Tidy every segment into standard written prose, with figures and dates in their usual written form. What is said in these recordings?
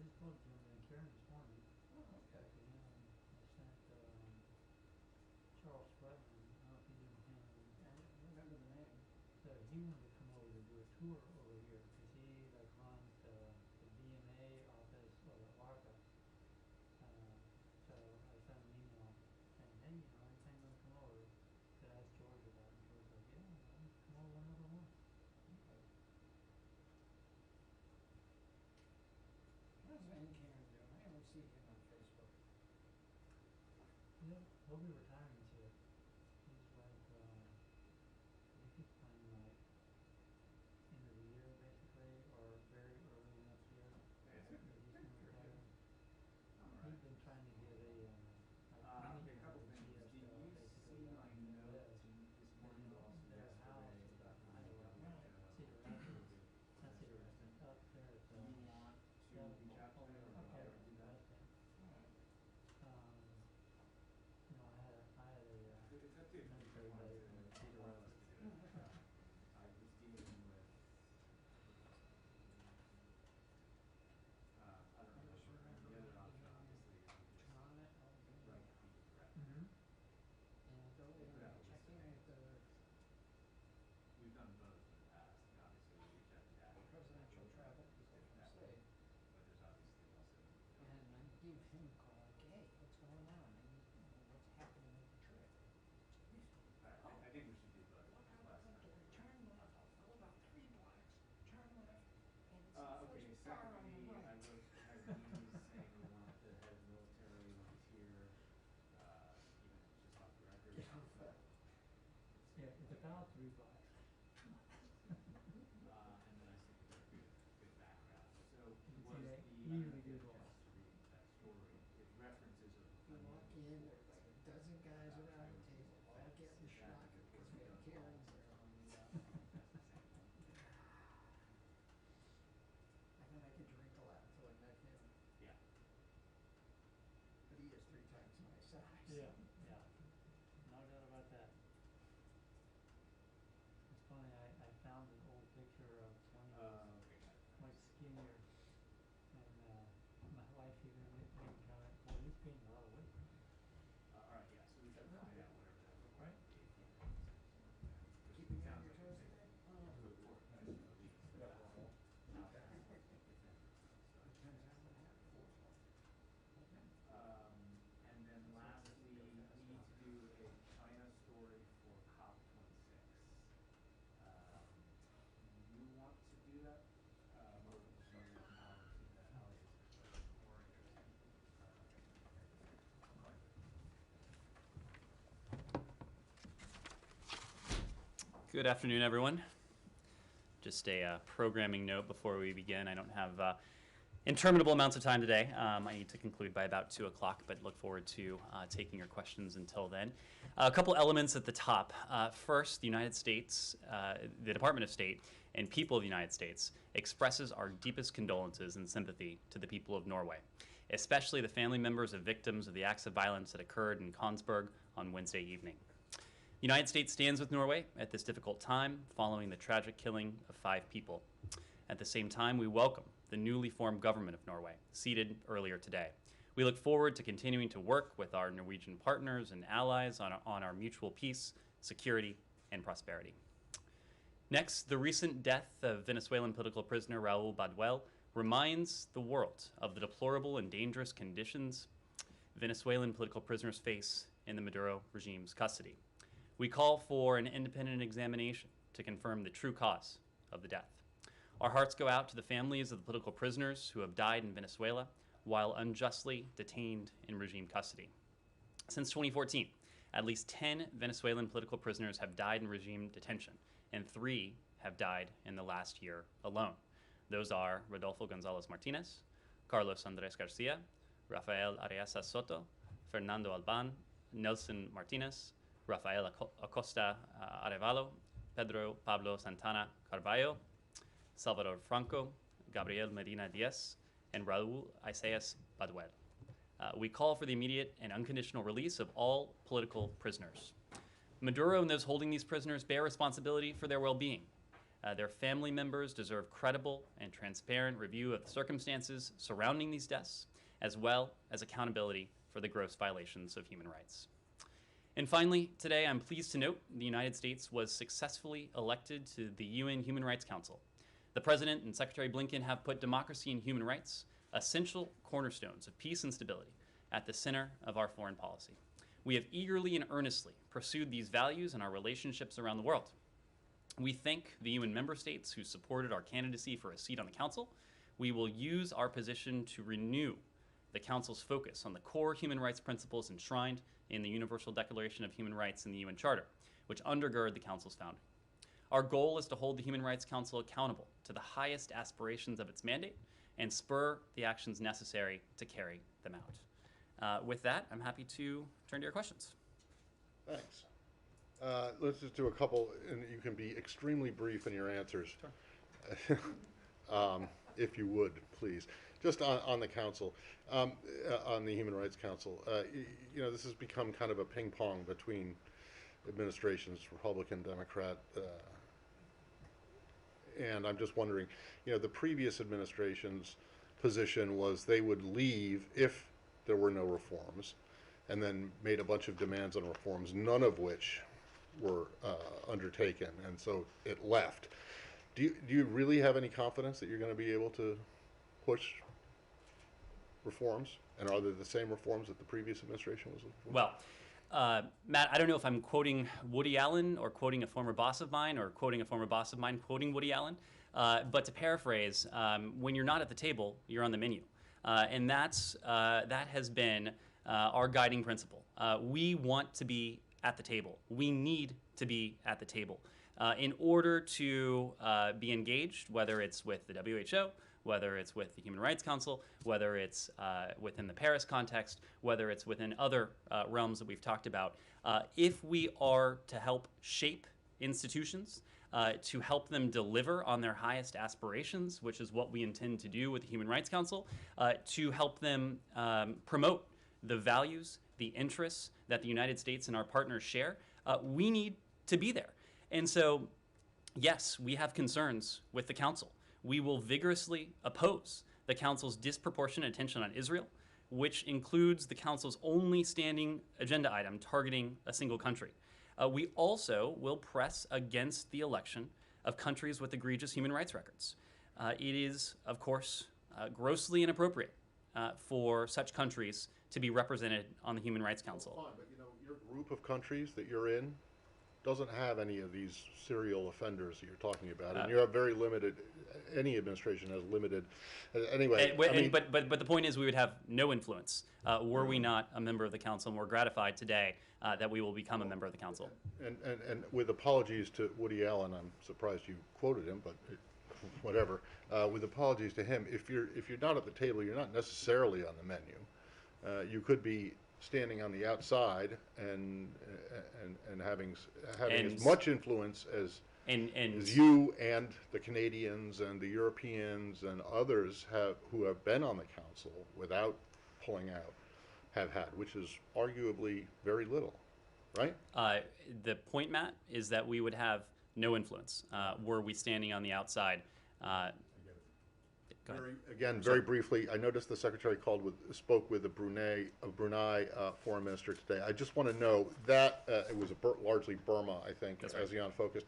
just spoke to him and Karen this morning. Oh, okay. I sent Charles Fletcher, I don't know if you knew him. I don't remember the name. So he wanted to come over to do a tour over here because he like runs the BMA office over at WACA. So I sent an email saying, hey, you know, anytime you want to come over, to ask George about it. And George was like, yeah, come over whenever you want. Okay. How's Van Karen doing? I haven't seen him on Facebook. Yeah, he'll be retiring this year. He's like, I think he's planning like end of the year basically, or very early next year. Yeah, That he's gonna retire. He's been trying to get a a couple things. Did basically you see my note this morning, but also their house yesterday is about in the Iowa, Cedar Rapids, not Cedar Rapids, up there at Do you want to reach out to them or Okay. do that? Alright. You know, I had a It's up to you. military buddy from Cedar Rapids. I was dealing with, I don't know, the other option obviously is we just On it, write people directly. Mm-hmm. and go They put out a check list in of at the We've done both in the past, and obviously we reach out to that. presidential travel people from the state. But there's obviously also. And I give him a call, like, hey, what's going on? And, what's happening with the trip? I think we should do both. What Just happens last if time. we turn left? I'll go about 3 blocks, turn left, and it's the Okay, first car on the secondly, I right. wrote Chinese saying we want the head of military volunteer, even if it's just off the record. Yeah, it's about 3 blocks. And then I said we got good background. So You was see that? the, He usually I does don't all. know if you had a chance to read that story, it references a. You walk in, there's like a dozen guys around the table, all getting shot because we have Karens there on the, I thought I could drink a lot until I met him, Yeah. but he is 3 times my size. Yeah, yeah. No doubt about that. It's funny, I found an old picture of when he was much skinnier. And my wife even made a comment, boy, he's gained a lot of weight. All right, yeah, so we should find out whatever that looks Right. like. Keeping you on Sounds your like toes it's today? a good work. I just know we can figure out how. Depends on what happens. Okay. And then lastly, we need to do a China story for COP26. You want to do that? Or sorry, Alex, Alex is more interested. Good afternoon, everyone. Just a programming note before we begin. I don't have interminable amounts of time today. I need to conclude by about 2 o'clock, but look forward to taking your questions until then. A couple elements at the top. First, the United States, the Department of State, and people of the United States expresses our deepest condolences and sympathy to the people of Norway, especially the family members of victims of the acts of violence that occurred in Kongsberg on Wednesday evening. The United States stands with Norway at this difficult time following the tragic killing of 5 people. At the same time, we welcome the newly formed government of Norway, seated earlier today. We look forward to continuing to work with our Norwegian partners and allies on our mutual peace, security, and prosperity. Next, the recent death of Venezuelan political prisoner Raul Baduel reminds the world of the deplorable and dangerous conditions Venezuelan political prisoners face in the Maduro regime's custody. We call for an independent examination to confirm the true cause of the death. Our hearts go out to the families of the political prisoners who have died in Venezuela while unjustly detained in regime custody. Since 2014, at least 10 Venezuelan political prisoners have died in regime detention, and 3 have died in the last year alone. Those are Rodolfo Gonzalez Martinez, Carlos Andrés Garcia, Rafael Arias Soto, Fernando Alban, Nelson Martinez, Rafael Acosta Arevalo, Pedro Pablo Santana Carballo, Salvador Franco, Gabriel Medina Diaz, and Raul Isaias Baduel. We call for the immediate and unconditional release of all political prisoners. Maduro and those holding these prisoners bear responsibility for their well-being. Their family members deserve credible and transparent review of the circumstances surrounding these deaths, as well as accountability for the gross violations of human rights. And finally, today I'm pleased to note the United States was successfully elected to the UN Human Rights Council. The President and Secretary Blinken have put democracy and human rights, essential cornerstones of peace and stability, at the center of our foreign policy. We have eagerly and earnestly pursued these values in our relationships around the world. We thank the UN member states who supported our candidacy for a seat on the Council. We will use our position to renew the Council's focus on the core human rights principles enshrined in the Universal Declaration of Human Rights and the UN Charter, which undergird the Council's founding. Our goal is to hold the Human Rights Council accountable to the highest aspirations of its mandate and spur the actions necessary to carry them out. With that, I'm happy to turn to your questions. Thanks. Let's just do a couple, and you can be extremely brief in your answers. Sure. If you would, please. Just on the council, on the Human Rights Council, you know, this has become kind of a ping pong between administrations, Republican, Democrat, and I'm just wondering, you know, the previous administration's position was they would leave if there were no reforms, and then made a bunch of demands on reforms, none of which were undertaken, and so it left. Do you really have any confidence that you're going to be able to push reforms? And are they the same reforms that the previous administration was looking for? Well, Matt, I don't know if I'm quoting Woody Allen or quoting a former boss of mine or quoting a former boss of mine quoting Woody Allen, but to paraphrase, when you're not at the table, you're on the menu. And that has been our guiding principle. We want to be at the table. We need to be at the table in order to be engaged, whether it's with the WHO, whether it's with the Human Rights Council, whether it's within the Paris context, whether it's within other realms that we've talked about. If we are to help shape institutions, to help them deliver on their highest aspirations, which is what we intend to do with the Human Rights Council, to help them promote the values, the interests that the United States and our partners share, we need to be there. And so, yes, we have concerns with the Council. We will vigorously oppose the Council's disproportionate attention on Israel, which includes the Council's only standing agenda item targeting a single country. We also will press against the election of countries with egregious human rights records. It is, of course, grossly inappropriate for such countries to be represented on the Human Rights Council. Fine, but you know, your group of countries that you're in doesn't have any of these serial offenders that you're talking about, and you have very limited. Any administration has limited. Anyway, but the point is, we would have no influence were we not a member of the council, and we're gratified today that we will become a member of the council. And with apologies to Woody Allen, I'm surprised you quoted him, but whatever. With apologies to him, if you're not at the table, you're not necessarily on the menu. You could be standing on the outside and having as much influence as you and the Canadians and the Europeans and others who have been on the council without pulling out have had, which is arguably very little, right? The point, Matt, is that we would have no influence were we standing on the outside. Very briefly, I noticed the secretary spoke with the Brunei foreign minister today. I just want to know that it was largely Burma, I think, That's right. ASEAN focused.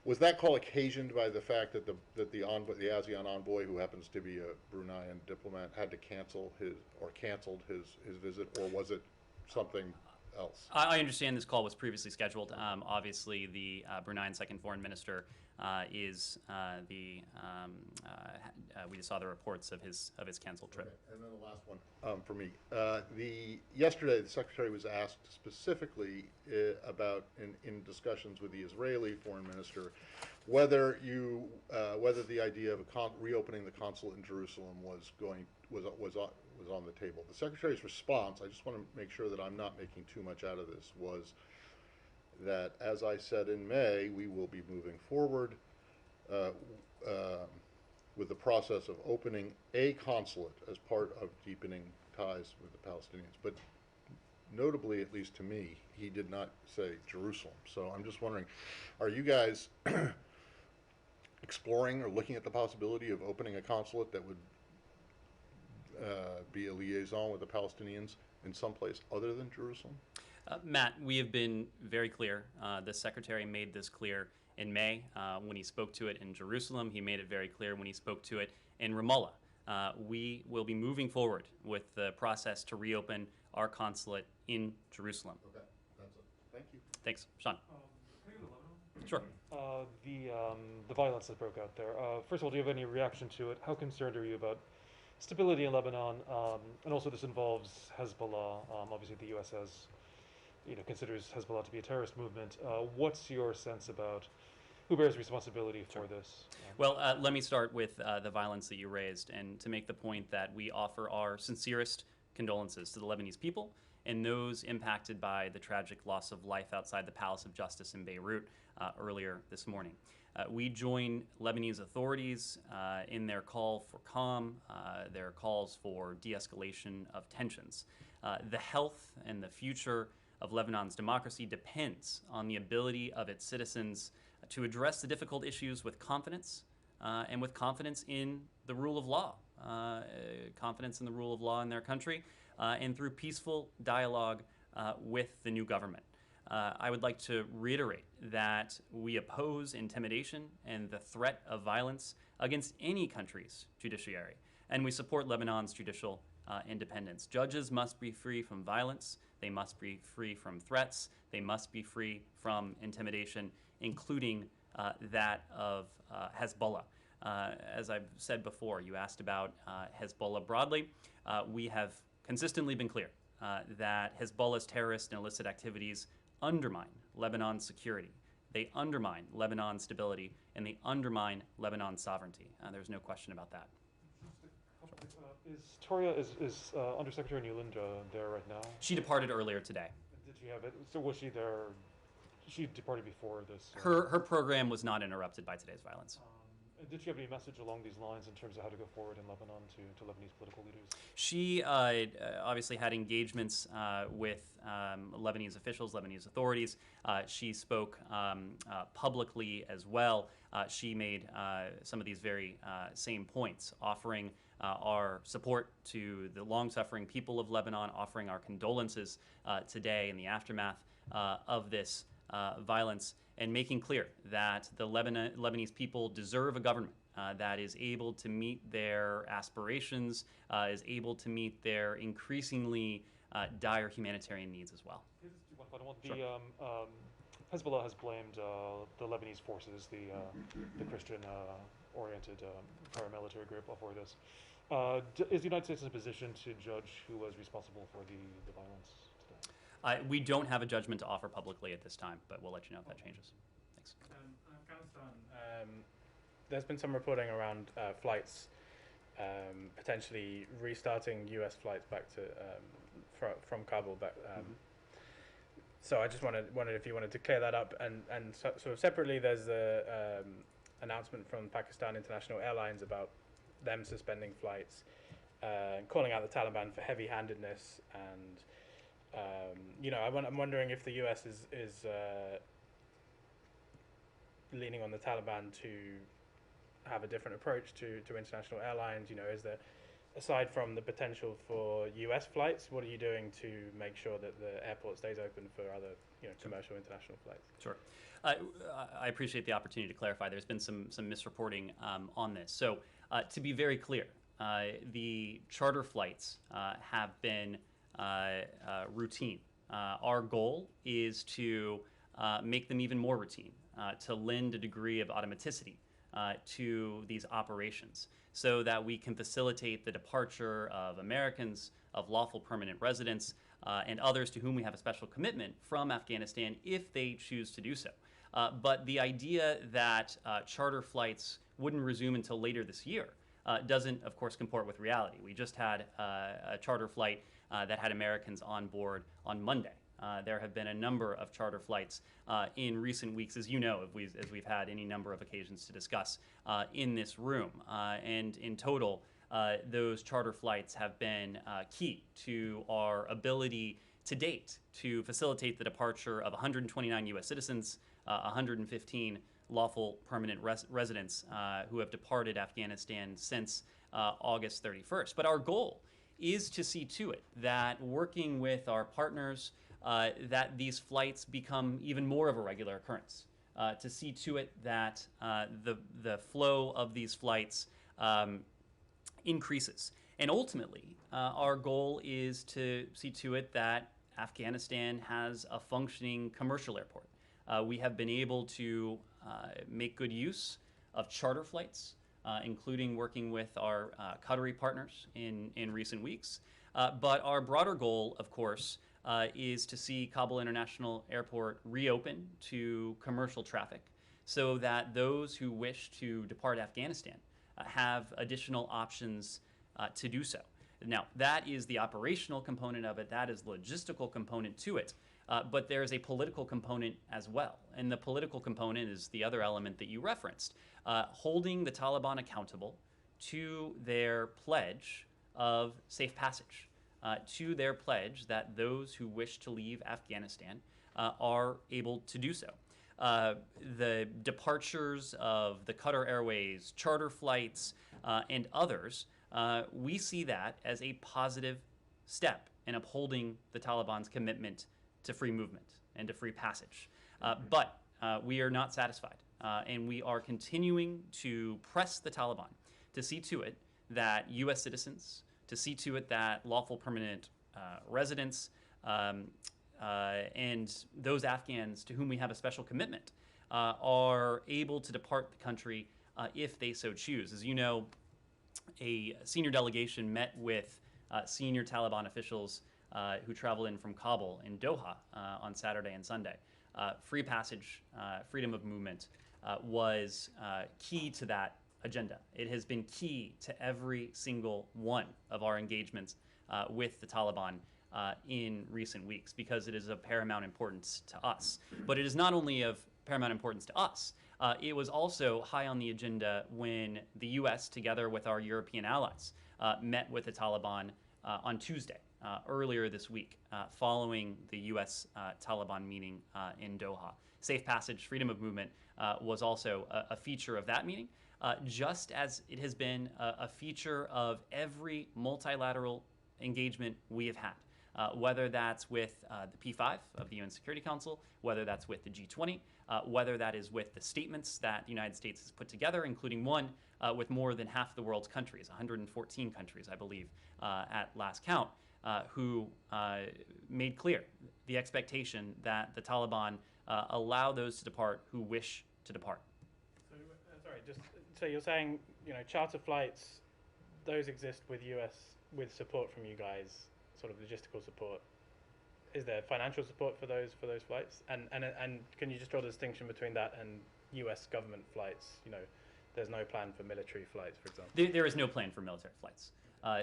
Was that call occasioned by the fact that the ASEAN envoy, who happens to be a Bruneian diplomat, had to canceled his visit, or was it something else? I understand this call was previously scheduled. Obviously, the Bruneian second foreign minister we just saw the reports of his canceled trip. Okay. And then the last one for me. Yesterday, the secretary was asked specifically about in discussions with the Israeli foreign minister whether the idea of reopening the consulate in Jerusalem was on the table. The secretary's response, I just want to make sure that I'm not making too much out of this, was that, as I said in May, we will be moving forward with the process of opening a consulate as part of deepening ties with the Palestinians. But notably, at least to me, he did not say Jerusalem. So I'm just wondering, are you guys exploring or looking at the possibility of opening a consulate that would be a liaison with the Palestinians in some place other than Jerusalem? Matt, we have been very clear. The Secretary made this clear in May when he spoke to it in Jerusalem. He made it very clear when he spoke to it in Ramallah. We will be moving forward with the process to reopen our consulate in Jerusalem. Okay, that's it. Thank you. Thanks. Sean? Can I go to Lebanon? Sure. The violence that broke out there. First of all, do you have any reaction to it? How concerned are you about stability in Lebanon? And also, this involves Hezbollah. Obviously, the U.S. considers Hezbollah to be a terrorist movement. What's your sense about who bears responsibility for this? Well, let me start with the violence that you raised, and to make the point that we offer our sincerest condolences to the Lebanese people and those impacted by the tragic loss of life outside the Palace of Justice in Beirut earlier this morning. We join Lebanese authorities in their call for calm, their calls for de-escalation of tensions. The health and the future of Lebanon's democracy depends on the ability of its citizens to address the difficult issues with confidence and with confidence in the rule of law, confidence in the rule of law in their country, and through peaceful dialogue with the new government. I would like to reiterate that we oppose intimidation and the threat of violence against any country's judiciary, and we support Lebanon's judicial independence. Judges must be free from violence, they must be free from threats, they must be free from intimidation, including that of Hezbollah. As I've said before, you asked about Hezbollah broadly. We have consistently been clear that Hezbollah's terrorist and illicit activities undermine Lebanon's security. They undermine Lebanon's stability, and they undermine Lebanon's sovereignty. There's no question about that. Is Toria, is Undersecretary Newland there right now? She departed earlier today. Did she have it? So was she there? She departed before this? Her program was not interrupted by today's violence. Did she have any message along these lines in terms of how to go forward in Lebanon to Lebanese political leaders? She obviously had engagements with Lebanese officials, Lebanese authorities. She spoke publicly as well. She made some of these very same points, offering our support to the long-suffering people of Lebanon, offering our condolences today in the aftermath of this violence, and making clear that the Lebanese people deserve a government that is able to meet their aspirations, is able to meet their increasingly dire humanitarian needs as well. Sure. Hezbollah has blamed the Lebanese forces, the Christian-oriented paramilitary group, for this. Is the United States in a position to judge who was responsible for the violence today? We don't have a judgment to offer publicly at this time, but we'll let you know if that changes. Thanks. Afghanistan, there's been some reporting around flights potentially restarting U.S. flights back to from Kabul back. So I just wondered if you wanted to clear that up, and sort of separately, there's the announcement from Pakistan International Airlines about them suspending flights, calling out the Taliban for heavy-handedness, and I'm wondering if the U.S. is leaning on the Taliban to have a different approach to international airlines. Is there, aside from the potential for U.S. flights, what are you doing to make sure that the airport stays open for other commercial international flights? Sure. I appreciate the opportunity to clarify. There's been some misreporting on this. So to be very clear, the charter flights have been routine. Our goal is to make them even more routine, to lend a degree of automaticity to these operations so that we can facilitate the departure of Americans, of lawful permanent residents, and others to whom we have a special commitment from Afghanistan if they choose to do so. But the idea that charter flights wouldn't resume until later this year doesn't, of course, comport with reality. We just had a charter flight that had Americans on board on Monday. There have been a number of charter flights in recent weeks, as you know, as we've had any number of occasions to discuss in this room. And in total, those charter flights have been key to our ability to date to facilitate the departure of 129 U.S. citizens, 115 lawful permanent residents who have departed Afghanistan since August 31st. But our goal is to see to it that working with our partners, that these flights become even more of a regular occurrence, to see to it that the flow of these flights increases. And ultimately, our goal is to see to it that Afghanistan has a functioning commercial airport. We have been able to make good use of charter flights, including working with our Qatari partners in recent weeks. But our broader goal, of course, is to see Kabul International Airport reopen to commercial traffic so that those who wish to depart Afghanistan have additional options to do so. Now, that is the operational component of it. That is the logistical component to it. But there's a political component as well. And the political component is the other element that you referenced, holding the Taliban accountable to their pledge of safe passage, to their pledge that those who wish to leave Afghanistan are able to do so. The departures of the Qatar Airways, charter flights, and others, we see that as a positive step in upholding the Taliban's commitment to free movement and to free passage. But we are not satisfied, and we are continuing to press the Taliban to see to it that U.S. citizens, to see to it that lawful permanent residents, and those Afghans to whom we have a special commitment are able to depart the country if they so choose. As you know, a senior delegation met with senior Taliban officials who traveled in from Kabul in Doha on Saturday and Sunday. Free passage, freedom of movement was key to that agenda. It has been key to every single one of our engagements with the Taliban in recent weeks because it is of paramount importance to us. But it is not only of paramount importance to us, it was also high on the agenda when the U.S., together with our European allies, met with the Taliban on Tuesday, earlier this week, following the U.S. Taliban meeting in Doha. Safe passage, freedom of movement was also a feature of that meeting, just as it has been a feature of every multilateral engagement we have had. Whether that's with the P5 of the UN Security Council, whether that's with the G20, whether that is with the statements that the United States has put together, including one with more than half the world's countries, 114 countries, I believe, at last count, who made clear the expectation that the Taliban allow those to depart who wish to depart. So, sorry, just so you're saying, charter flights, those exist with with support from you guys, sort of logistical support. Is there financial support for those flights? And can you just draw the distinction between that and U.S. government flights? There's no plan for military flights, for example. There is no plan for military flights.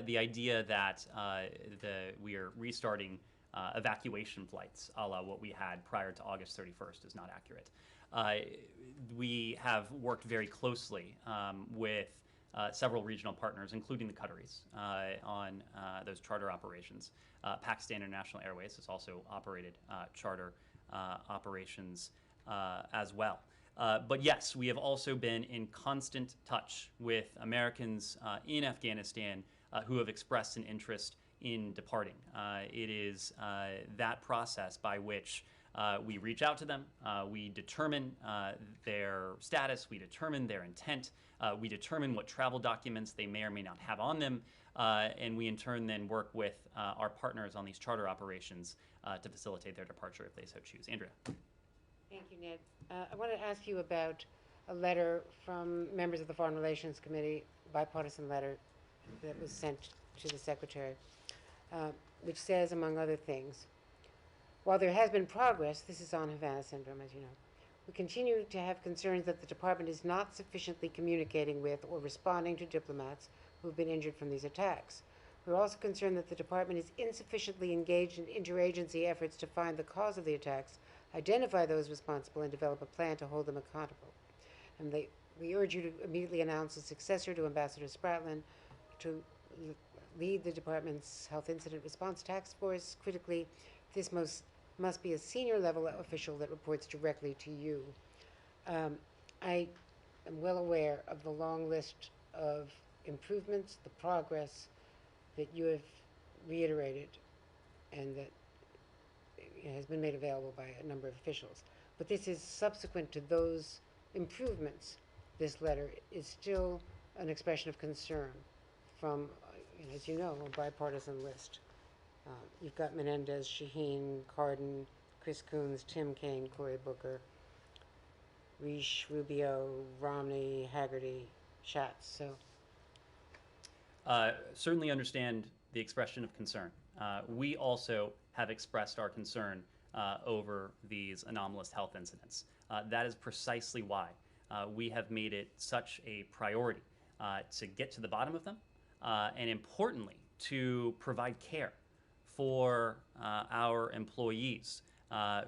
The idea that we are restarting evacuation flights, a la what we had prior to August 31st, is not accurate. We have worked very closely with several regional partners, including the Qataris, on those charter operations. Pakistan International Airways has also operated charter operations as well. But yes, we have also been in constant touch with Americans in Afghanistan who have expressed an interest in departing. It is that process by which we reach out to them, we determine their status, we determine their intent, we determine what travel documents they may or may not have on them, and we in turn then work with our partners on these charter operations to facilitate their departure if they so choose. Andrea. Thank you, Ned. I want to ask you about a letter from members of the Foreign Relations Committee, bipartisan letter that was sent to the Secretary, which says, among other things, while there has been progress, this is on Havana Syndrome, as you know, we continue to have concerns that the Department is not sufficiently communicating with or responding to diplomats who have been injured from these attacks. We're also concerned that the Department is insufficiently engaged in interagency efforts to find the cause of the attacks, identify those responsible, and develop a plan to hold them accountable. And we urge you to immediately announce a successor to Ambassador Spratlan to lead the Department's Health Incident Response Task Force. Critically, this must be a senior level official that reports directly to you. I am well aware of the long list of improvements, the progress that you have reiterated and that has been made available by a number of officials. But this is subsequent to those improvements. This letter is still an expression of concern from, as you know, a bipartisan list. You've got Menendez, Shaheen, Cardin, Chris Coons, Tim Kaine, Cory Booker, Risch, Rubio, Romney, Haggerty, Schatz. So Certainly understand the expression of concern. We also have expressed our concern over these anomalous health incidents. That is precisely why we have made it such a priority to get to the bottom of them, and importantly, to provide care for our employees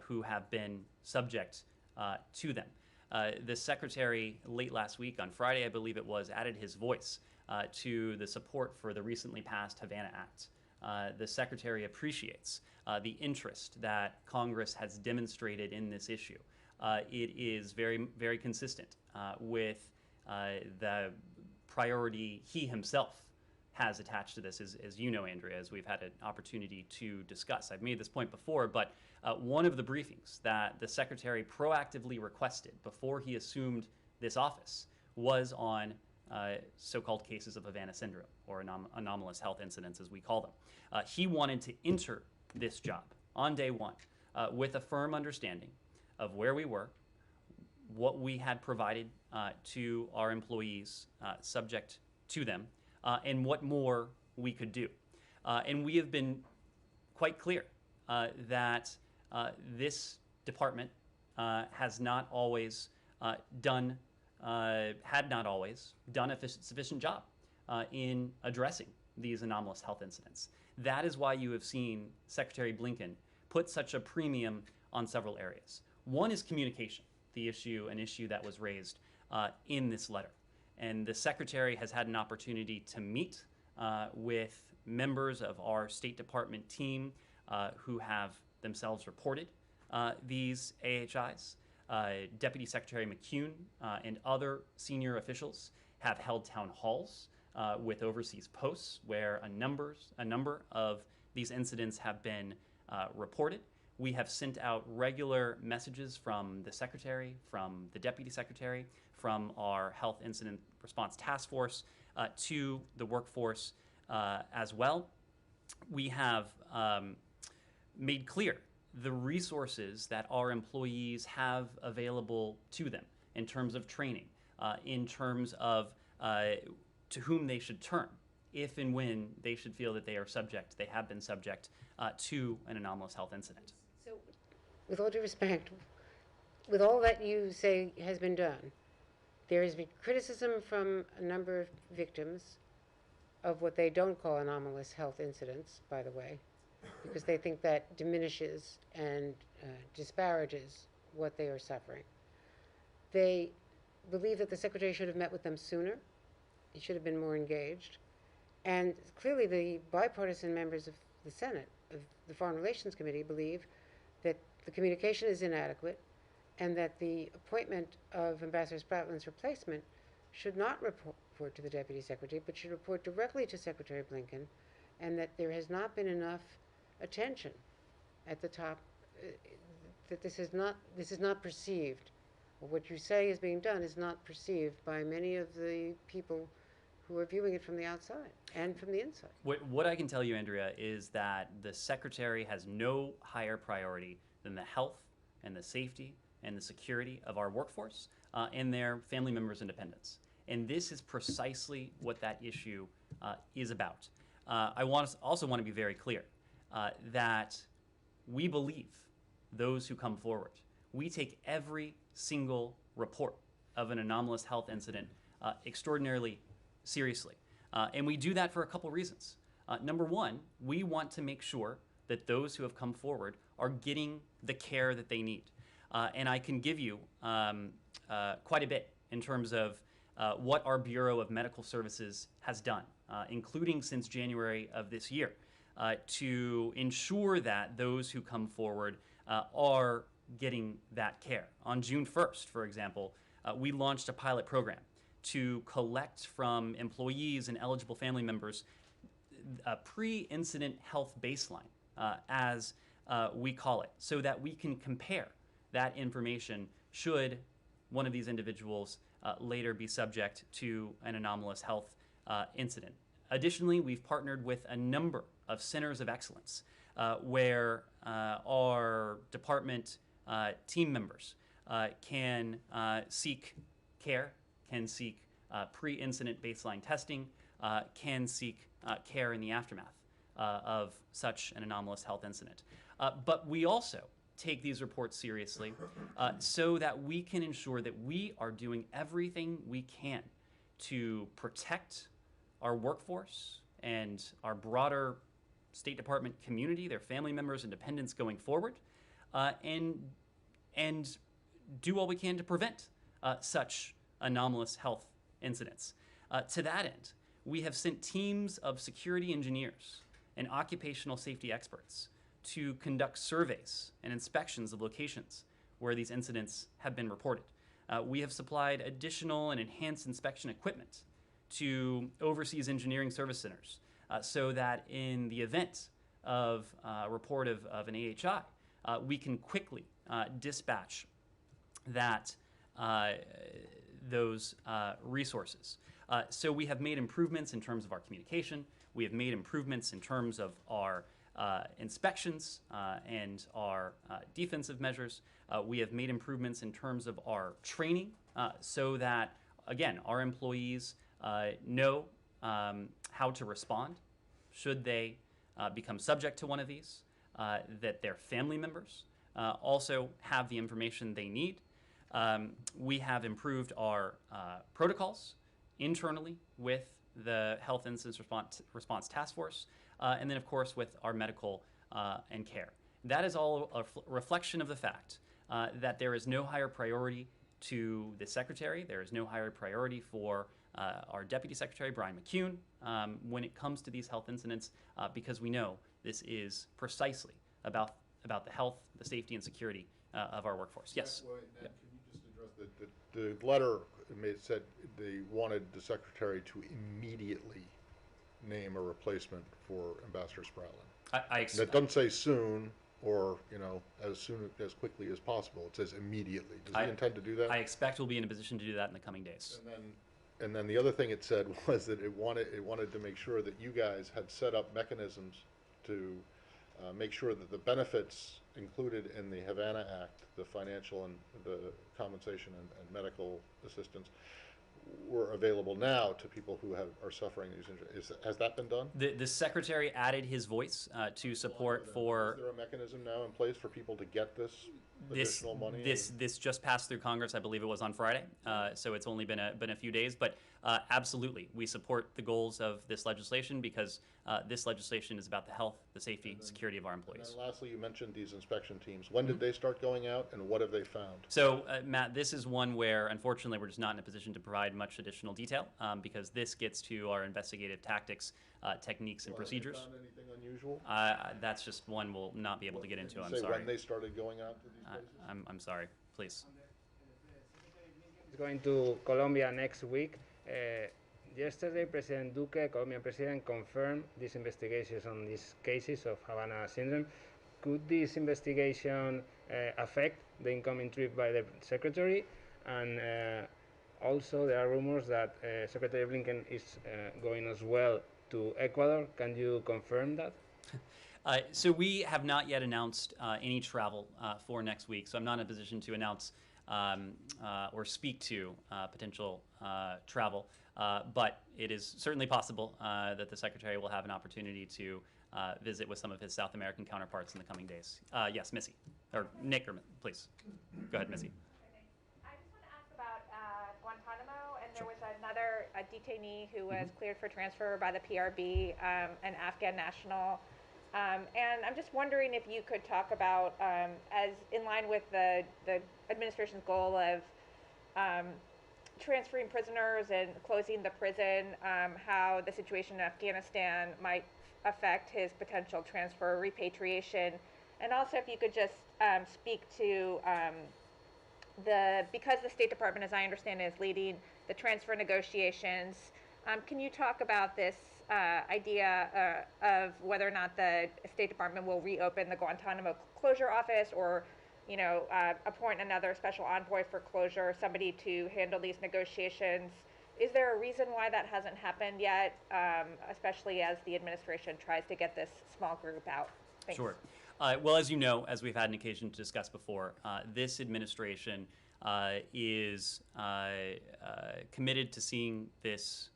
who have been subject to them. The Secretary, late last week, on Friday, I believe it was, added his voice to the support for the recently passed Havana Act. The Secretary appreciates the interest that Congress has demonstrated in this issue. It is very, very consistent with the priority he himself has attached to this, as you know, Andrea, as we've had an opportunity to discuss. I've made this point before, but one of the briefings that the Secretary proactively requested before he assumed this office was on so-called cases of Havana syndrome, or anomalous health incidents, as we call them. He wanted to enter this job on day one with a firm understanding of where we were, what we had provided to our employees subject to them, and what more we could do. And we have been quite clear that this department had not always done a sufficient job in addressing these anomalous health incidents. That is why you have seen Secretary Blinken put such a premium on several areas. One is communication, an issue that was raised in this letter. And the Secretary has had an opportunity to meet with members of our State Department team who have themselves reported these AHIs. Deputy Secretary McCune and other senior officials have held town halls with overseas posts where a number of these incidents have been reported. We have sent out regular messages from the Secretary, from the Deputy Secretary, from our Health Incident Response Task Force to the workforce as well. We have made clear the resources that our employees have available to them in terms of training, in terms of to whom they should turn if and when they should feel that they have been subject to an anomalous health incident. So, with all due respect, with all that you say has been done, there has been criticism from a number of victims of what they don't call anomalous health incidents, by the way, because they think that diminishes and disparages what they are suffering. They believe that the Secretary should have met with them sooner. He should have been more engaged. And clearly the bipartisan members of the Senate, of the Foreign Relations Committee, believe that the communication is inadequate and that the appointment of Ambassador Spratland's replacement should not report to the Deputy Secretary, but should report directly to Secretary Blinken, and that there has not been enough attention at the top, that this is not perceived. What you say is being done is not perceived by many of the people who are viewing it from the outside and from the inside. What I can tell you, Andrea, is that the Secretary has no higher priority than the health and the safety and the security of our workforce and their family members and dependents. And this is precisely what that issue is about. I also want to be very clear that we believe those who come forward. We take every single report of an anomalous health incident extraordinarily seriously. And we do that for a couple reasons. Number one, we want to make sure that those who have come forward are getting the care that they need. And I can give you quite a bit in terms of what our Bureau of Medical Services has done, including since January of this year, to ensure that those who come forward are getting that care. On June 1st, for example, we launched a pilot program to collect from employees and eligible family members a pre-incident health baseline, as we call it, so that we can compare that information should one of these individuals later be subject to an anomalous health incident. Additionally, we've partnered with a number of centers of excellence where our department team members can seek care, can seek pre-incident baseline testing, can seek care in the aftermath of such an anomalous health incident. But we also take these reports seriously so that we can ensure that we are doing everything we can to protect our workforce and our broader State Department community, their family members and dependents going forward, and do all we can to prevent such anomalous health incidents. To that end, we have sent teams of security engineers and occupational safety experts to conduct surveys and inspections of locations where these incidents have been reported. We have supplied additional and enhanced inspection equipment to overseas engineering service centers so that in the event of a report of an AHI, we can quickly dispatch those resources. So we have made improvements in terms of our communication. We have made improvements in terms of our inspections and our defensive measures. We have made improvements in terms of our training so that, again, our employees know how to respond should they become subject to one of these, that their family members also have the information they need. We have improved our protocols internally with the Health Incident Response Task Force, and then, of course, with our medical and care. That is all a reflection of the fact that there is no higher priority to the Secretary. There is no higher priority for our Deputy Secretary, Brian McCune, when it comes to these health incidents, because we know this is precisely about the health, the safety, and security of our workforce. Yes? Well, Ned, can you just address the letter said they wanted the Secretary to immediately name a replacement for Ambassador Spratling. That doesn't say soon or, as quickly as possible. It says immediately. Does he intend to do that? I expect we'll be in a position to do that in the coming days. And then the other thing it said was that it wanted to make sure that you guys had set up mechanisms to make sure that the benefits included in the Havana Act, the financial and the compensation and medical assistance, were available now to people who are suffering these injuries. Has that been done? The Secretary added his voice to support for... Is there a mechanism now in place for people to get this additional money? This just passed through Congress. I believe it was on Friday, so it's only been a few days. But absolutely, we support the goals of this legislation because this legislation is about the health, the safety, security of our employees. And then lastly, you mentioned these inspection teams. When did they start going out, and what have they found? So, Matt, this is one where, unfortunately, we're just not in a position to provide much additional detail because this gets to our investigative tactics, techniques, and procedures. Have they found anything unusual? That's just one we'll not be able to get into. I'm Say sorry. when they started going out to these places? I'm sorry. Please. Is going to Colombia next week. Yesterday, President Duque, Colombian president, confirmed these investigations on these cases of Havana syndrome. Could this investigation affect the incoming trip by the Secretary? And also, there are rumors that Secretary Blinken is going as well to Ecuador. Can you confirm that? So we have not yet announced any travel for next week, so I'm not in a position to announce or speak to potential travel. But it is certainly possible that the Secretary will have an opportunity to visit with some of his South American counterparts in the coming days. Yes, Missy. Or Nick, please. Go ahead, Missy. I just want to ask about Guantanamo, and there was another detainee who was cleared for transfer by the PRB, an Afghan national. And I'm just wondering if you could talk about, as in line with the administration's goal of transferring prisoners and closing the prison, how the situation in Afghanistan might affect his potential transfer or repatriation. And also if you could just speak to because the State Department, as I understand it, is leading the transfer negotiations, can you talk about this idea of whether or not the State Department will reopen the Guantanamo closure office, or appoint another special envoy for closure, somebody to handle these negotiations? Is there a reason why that hasn't happened yet, especially as the administration tries to get this small group out? Thanks. Sure. Well, as you know, as we've had an occasion to discuss before, this administration is committed to seeing this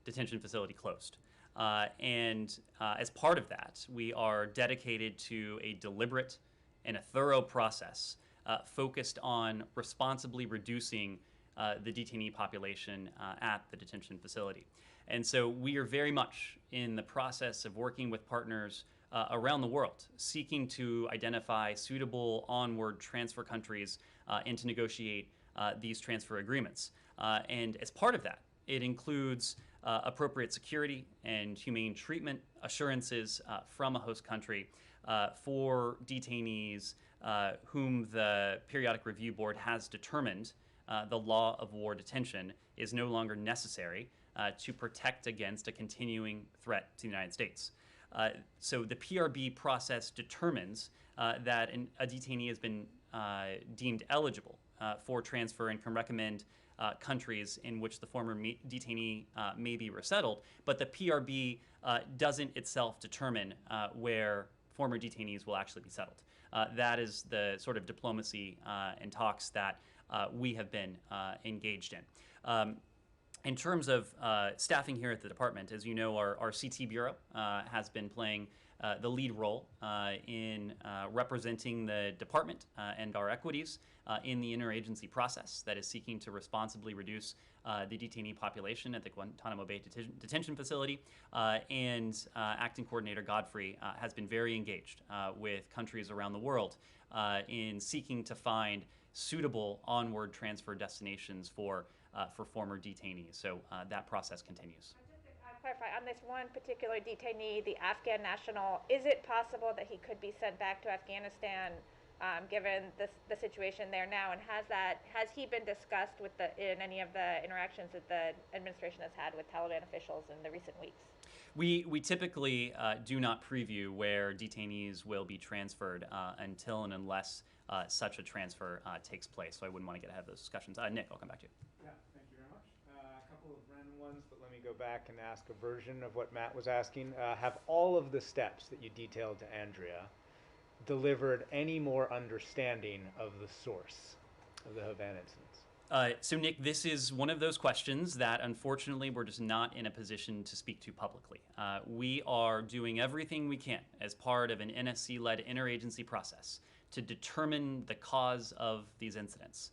detention facility closed. And as part of that, we are dedicated to a deliberate and a thorough process focused on responsibly reducing the detainee population at the detention facility. And so we are very much in the process of working with partners around the world, seeking to identify suitable onward transfer countries and to negotiate these transfer agreements. And as part of that, it includes appropriate security and humane treatment assurances from a host country for detainees whom the Periodic Review Board has determined the law of war detention is no longer necessary to protect against a continuing threat to the United States. So the PRB process determines that a detainee has been deemed eligible for transfer and can recommend countries in which the former detainee may be resettled, but the PRB doesn't itself determine where former detainees will actually be settled. That is the sort of diplomacy and talks that we have been engaged in. In terms of staffing here at the department, as you know, our CT Bureau has been playing the lead role in representing the department and our equities in the interagency process that is seeking to responsibly reduce the detainee population at the Guantanamo Bay detention facility. And Acting Coordinator Godfrey has been very engaged with countries around the world in seeking to find suitable onward transfer destinations for former detainees. So that process continues. Just to clarify, on this one particular detainee, the Afghan national, is it possible that he could be sent back to Afghanistan given the situation there now? And has he been discussed with in any of the interactions that the administration has had with Taliban officials in the recent weeks? We typically do not preview where detainees will be transferred until and unless such a transfer takes place. So I wouldn't want to get ahead of those discussions. Nick, I'll come back to you. Yeah, thank you very much. A couple of random ones, but let me go back and ask a version of what Matt was asking. Have all of the steps that you detailed to Andrea delivered any more understanding of the source of the Havana incidents? So Nick, this is one of those questions that unfortunately we're just not in a position to speak to publicly. We are doing everything we can as part of an NSC-led interagency process to determine the cause of these incidents.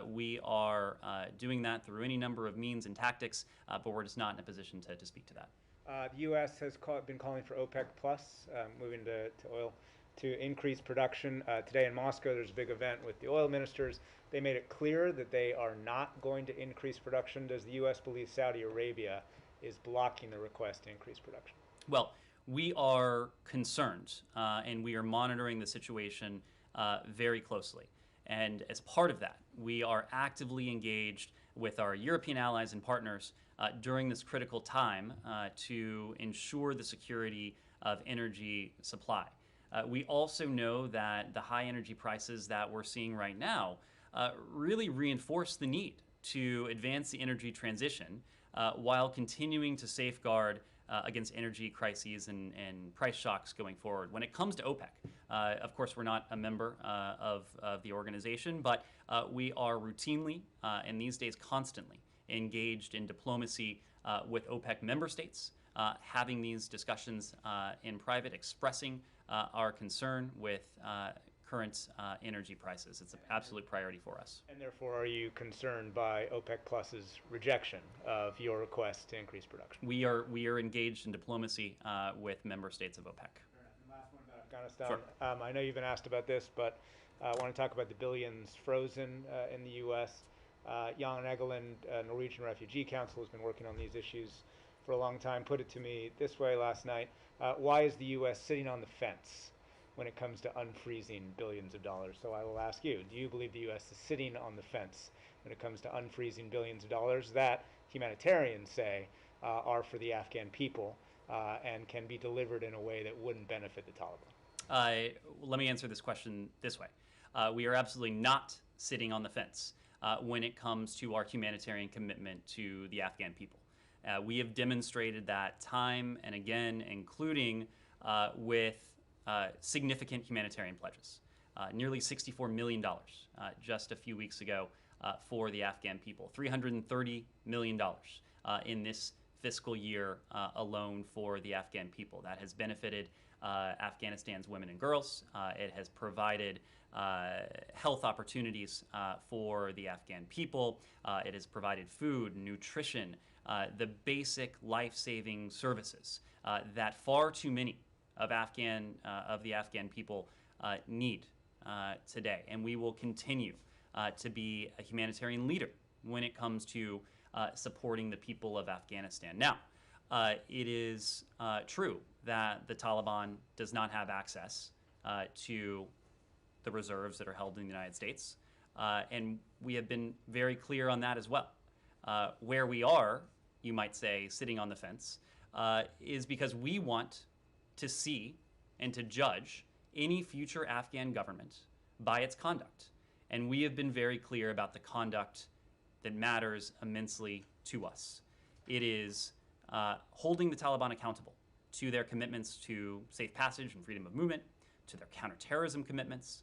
We are doing that through any number of means and tactics, but we're just not in a position to speak to that. The U.S. has been calling for OPEC Plus, moving to oil, to increase production. Today in Moscow, there's a big event with the oil ministers. They made it clear that they are not going to increase production. Does the U.S. believe Saudi Arabia is blocking the request to increase production? Well, we are concerned, and we are monitoring the situation very closely. And as part of that, we are actively engaged with our European allies and partners during this critical time to ensure the security of energy supply. We also know that the high energy prices that we're seeing right now really reinforce the need to advance the energy transition while continuing to safeguard against energy crises and price shocks going forward. When it comes to OPEC, of course, we're not a member of the organization, but we are routinely and these days constantly engaged in diplomacy with OPEC member states, having these discussions in private, expressing our concern with current energy prices. It's an absolute priority for us. And therefore, are you concerned by OPEC Plus's rejection of your request to increase production? We are engaged in diplomacy with member states of OPEC. And last one about Afghanistan. Sure. I know you've been asked about this, but I want to talk about the billions frozen in the U.S. Jan Egeland, Norwegian Refugee Council, has been working on these issues for a long time, put it to me this way last night. Why is the U.S. sitting on the fence when it comes to unfreezing billions of dollars. So I will ask you, do you believe the U.S. is sitting on the fence when it comes to unfreezing billions of dollars that humanitarians say are for the Afghan people and can be delivered in a way that wouldn't benefit the Taliban? Let me answer this question this way. We are absolutely not sitting on the fence when it comes to our humanitarian commitment to the Afghan people. We have demonstrated that time and again, including with significant humanitarian pledges. Nearly $64 million just a few weeks ago for the Afghan people. $330 million in this fiscal year alone for the Afghan people. That has benefited Afghanistan's women and girls. It has provided health opportunities for the Afghan people. It has provided food, nutrition, the basic life-saving services that far too many of the Afghan people need today. And we will continue to be a humanitarian leader when it comes to supporting the people of Afghanistan. Now, it is true that the Taliban does not have access to the reserves that are held in the United States, and we have been very clear on that as well. Where we are, you might say, sitting on the fence, is because we want to see and to judge any future Afghan government by its conduct. And we have been very clear about the conduct that matters immensely to us. It is holding the Taliban accountable to their commitments to safe passage and freedom of movement, to their counterterrorism commitments,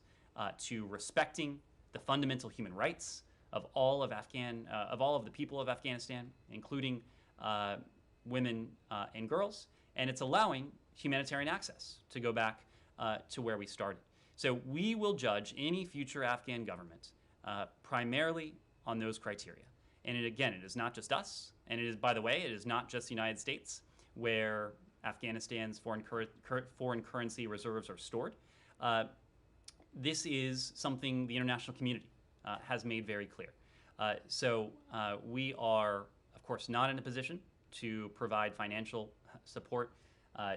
to respecting the fundamental human rights of all of the people of Afghanistan, including women and girls, and it's allowing humanitarian access to go back to where we started. So we will judge any future Afghan government primarily on those criteria. And again, it is not just us, and it is, by the way, it is not just the United States where Afghanistan's foreign currency reserves are stored. This is something the international community has made very clear. So we are, of course, not in a position to provide financial support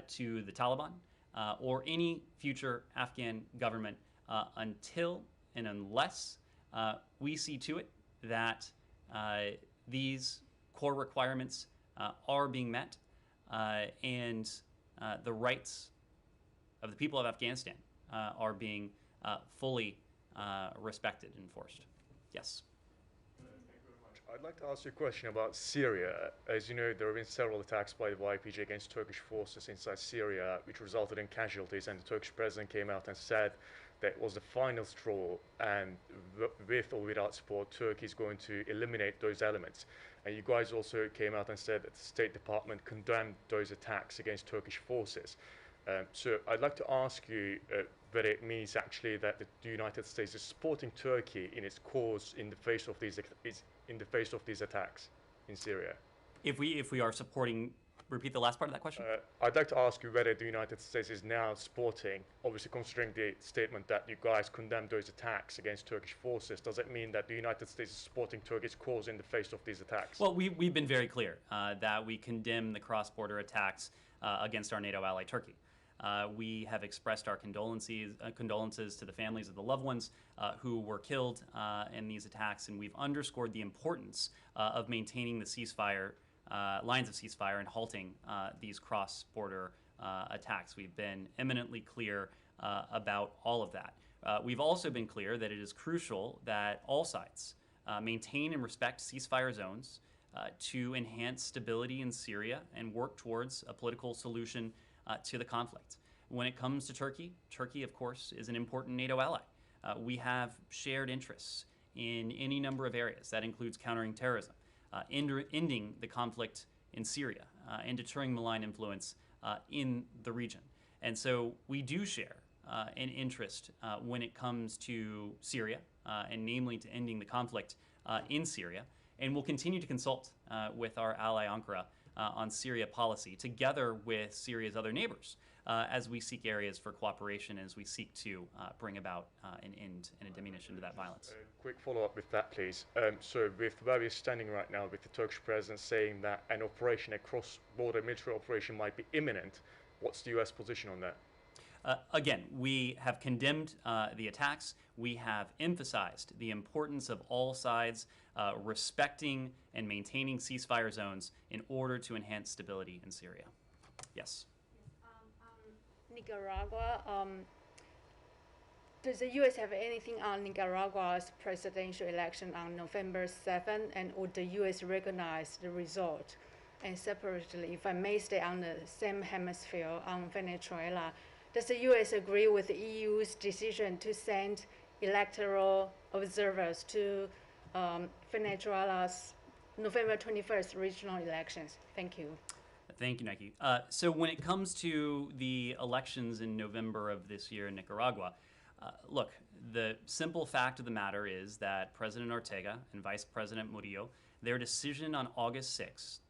to the Taliban or any future Afghan government until and unless we see to it that these core requirements are being met and the rights of the people of Afghanistan are being fully respected and enforced. Yes. I'd like to ask you a question about Syria. As you know, there have been several attacks by the YPG against Turkish forces inside Syria, which resulted in casualties, and the Turkish president came out and said that was the final straw, and with or without support, Turkey is going to eliminate those elements. And you guys also came out and said that the State Department condemned those attacks against Turkish forces. So I'd like to ask you whether it means actually that the United States is supporting Turkey in its cause in the face of these attacks in Syria. If we are supporting, repeat the last part of that question. I'd like to ask you whether the United States is now supporting, obviously considering the statement that you guys condemned those attacks against Turkish forces, does it mean that the United States is supporting Turkey's cause in the face of these attacks? Well, we've been very clear that we condemn the cross-border attacks against our NATO ally Turkey. We have expressed our condolences to the families of the loved ones who were killed in these attacks, and we've underscored the importance of maintaining the ceasefire, lines of ceasefire, and halting these cross-border attacks. We've been eminently clear about all of that. We've also been clear that it is crucial that all sides maintain and respect ceasefire zones to enhance stability in Syria and work towards a political solution to the conflict. When it comes to Turkey, Turkey, of course, is an important NATO ally. We have shared interests in any number of areas. That includes countering terrorism, ending the conflict in Syria, and deterring malign influence in the region. And so we do share an interest when it comes to Syria, and namely to ending the conflict in Syria. And we'll continue to consult with our ally Ankara on Syria policy, together with Syria's other neighbors, as we seek areas for cooperation, as we seek to bring about an end and a diminution to that violence. A quick follow-up with that, please. So with where we're standing right now, with the Turkish president saying that an operation, a cross-border military operation might be imminent, what's the US position on that? Again, we have condemned the attacks. We have emphasized the importance of all sides respecting and maintaining ceasefire zones in order to enhance stability in Syria. Yes. Nicaragua. Does the U.S. have anything on Nicaragua's presidential election on November 7, and would the U.S. recognize the result? And separately, if I may stay on the same hemisphere, on Venezuela, does the U.S. agree with the EU's decision to send electoral observers to Venezuela's November 21st regional elections? Thank you. Thank you, Nike. So when it comes to the elections in November of this year in Nicaragua, look, the simple fact of the matter is that President Ortega and Vice President Murillo, their decision on August 6th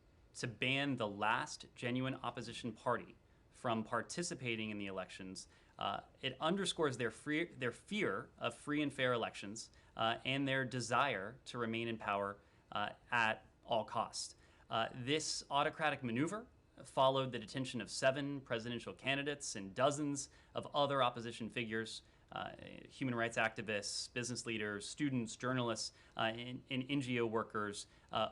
to ban the last genuine opposition party from participating in the elections, it underscores their fear of free and fair elections and their desire to remain in power at all costs. This autocratic maneuver followed the detention of 7 presidential candidates and dozens of other opposition figures, human rights activists, business leaders, students, journalists, and NGO workers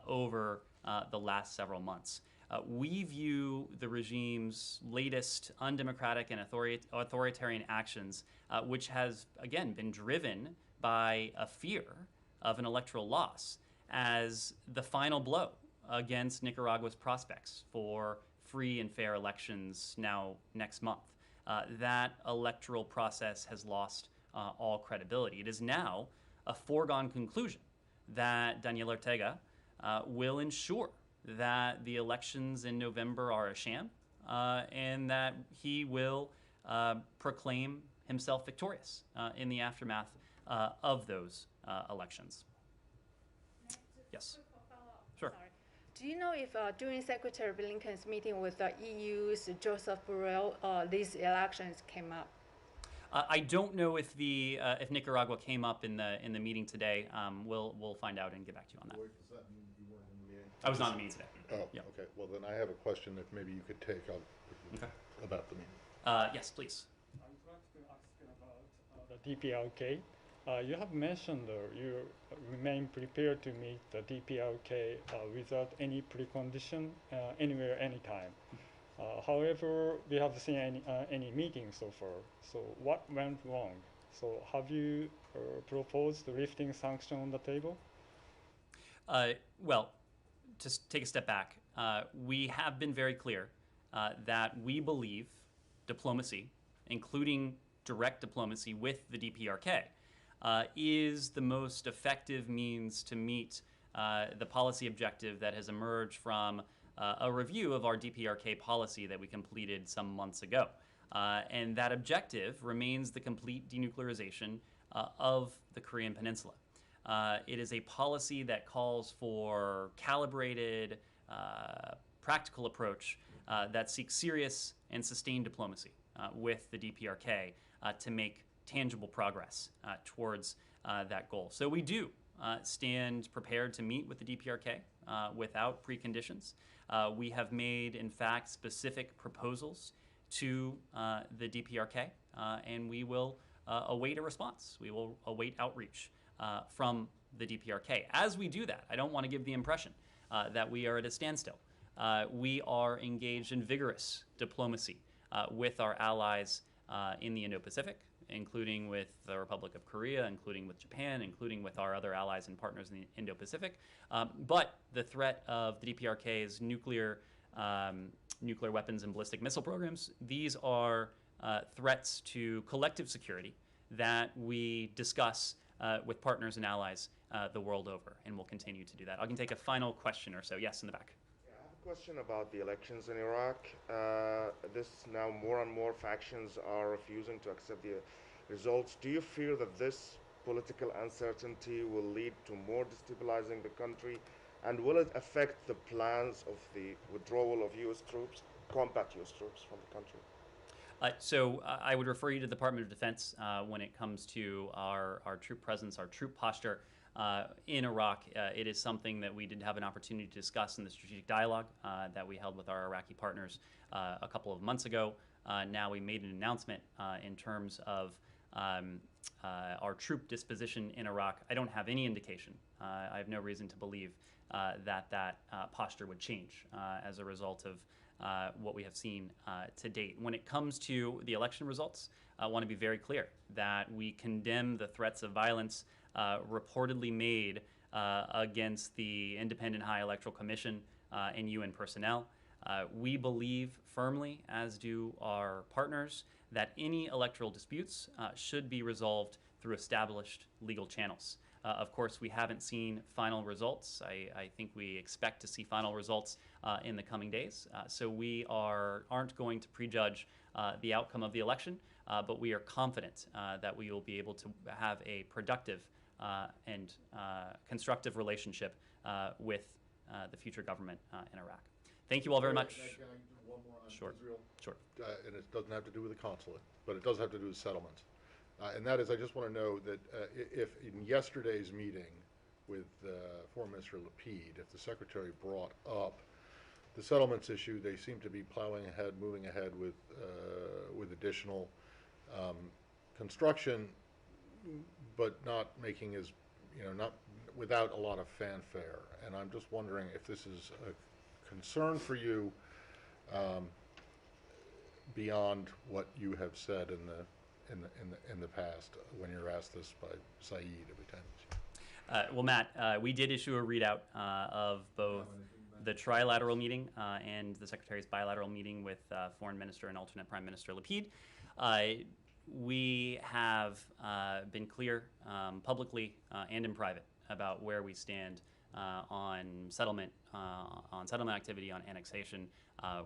over the last several months. We view the regime's latest undemocratic and authoritarian actions, which has, again, been driven by a fear of an electoral loss, as the final blow against Nicaragua's prospects for free and fair elections now next month. That electoral process has lost all credibility. It is now a foregone conclusion that Daniel Ortega will ensure that the elections in November are a sham and that he will proclaim himself victorious in the aftermath of those elections. Yes. Sure. Sorry. Do you know if during Secretary Blinken's meeting with the EU's Joseph Borrell, these elections came up? I don't know if if Nicaragua came up in the meeting today. We'll find out and get back to you on that. Does that mean you weren't in the meeting? I was not in the meeting today. Oh, Yeah. okay. Well, then I have a question that maybe you could take up about the meeting. Yes, please. I would like to ask about the DPRK. You have mentioned you remain prepared to meet the DPRK without any precondition, anywhere, anytime. However, we haven't seen any meetings so far. So what went wrong? So have you proposed the lifting sanction on the table? Well, to take a step back, we have been very clear that we believe diplomacy, including direct diplomacy with the DPRK, is the most effective means to meet the policy objective that has emerged from a review of our DPRK policy that we completed some months ago. And that objective remains the complete denuclearization of the Korean Peninsula. It is a policy that calls for calibrated, practical approach that seeks serious and sustained diplomacy with the DPRK to make tangible progress towards that goal. So we do stand prepared to meet with the DPRK without preconditions. We have made, in fact, specific proposals to the DPRK, and we will await a response. We will await outreach from the DPRK. As we do that, I don't want to give the impression that we are at a standstill. We are engaged in vigorous diplomacy with our allies in the Indo-Pacific, including with the Republic of Korea, including with Japan, including with our other allies and partners in the Indo-Pacific. But the threat of the DPRK's nuclear weapons and ballistic missile programs, these are threats to collective security that we discuss with partners and allies the world over, and we'll continue to do that. I can take a final question or so. Yes, in the back. Yeah, I have a question about the elections in Iraq. This now more and more factions are refusing to accept the results. Do you fear that this political uncertainty will lead to more destabilizing the country, and will it affect the plans of the withdrawal of U.S. troops, combat U.S. troops from the country? So I would refer you to the Department of Defense when it comes to our troop presence, our troop posture in Iraq. It is something that we did have an opportunity to discuss in the strategic dialogue that we held with our Iraqi partners a couple of months ago. now we made an announcement in terms of our troop disposition in Iraq. I don't have any indication. I have no reason to believe that posture would change as a result of what we have seen to date. When it comes to the election results, I want to be very clear that we condemn the threats of violence reportedly made against the Independent High Electoral Commission and UN personnel. We believe firmly, as do our partners, that any electoral disputes should be resolved through established legal channels. Of course, we haven't seen final results. I think we expect to see final results in the coming days. So we aren't going to prejudge the outcome of the election, but we are confident that we will be able to have a productive and constructive relationship with the future government in Iraq. Thank you all very much. Can I do one more on Sure. Israel? Sure. And it doesn't have to do with the consulate, but it does have to do with settlements. And that is, I just want to know that if in yesterday's meeting with Foreign Minister Lapid, if the Secretary brought up the settlements issue, they seem to be plowing ahead, moving ahead with additional construction, but not making not without a lot of fanfare. And I'm just wondering if this is a concern for you beyond what you have said in the past when you're asked this by Saeed every time. Well, Matt, we did issue a readout of both the trilateral meeting and the Secretary's bilateral meeting with Foreign Minister and alternate Prime Minister Lapid. We have been clear publicly and in private about where we stand on settlement activity, on annexation.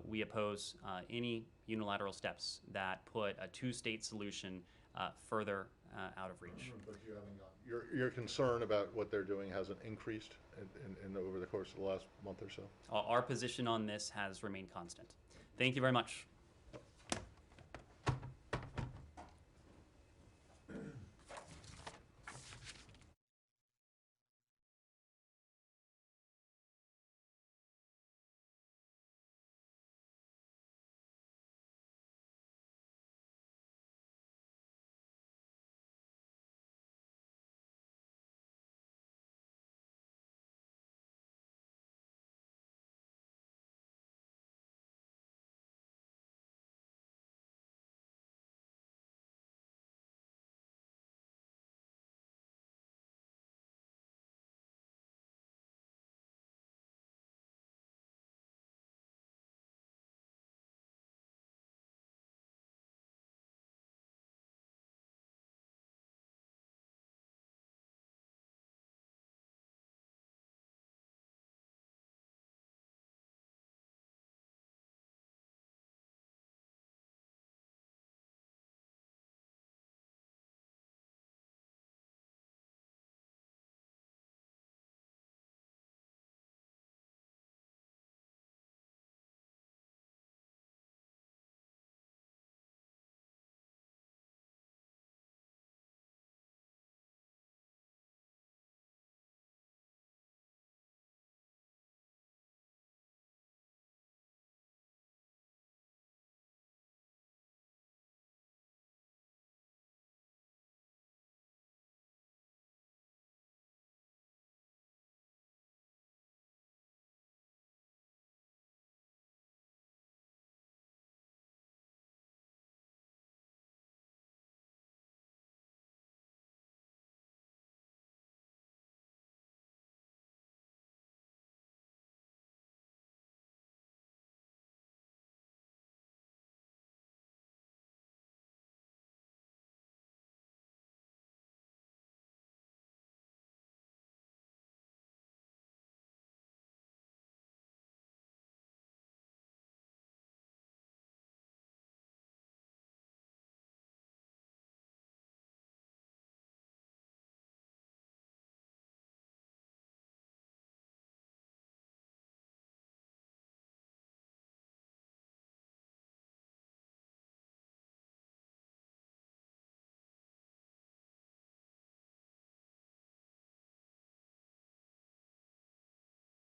We oppose any unilateral steps that put a two-state solution further out of reach. But you haven't gone. Your concern about what they're doing hasn't increased in over the course of the last month or so? Our position on this has remained constant. Thank you very much.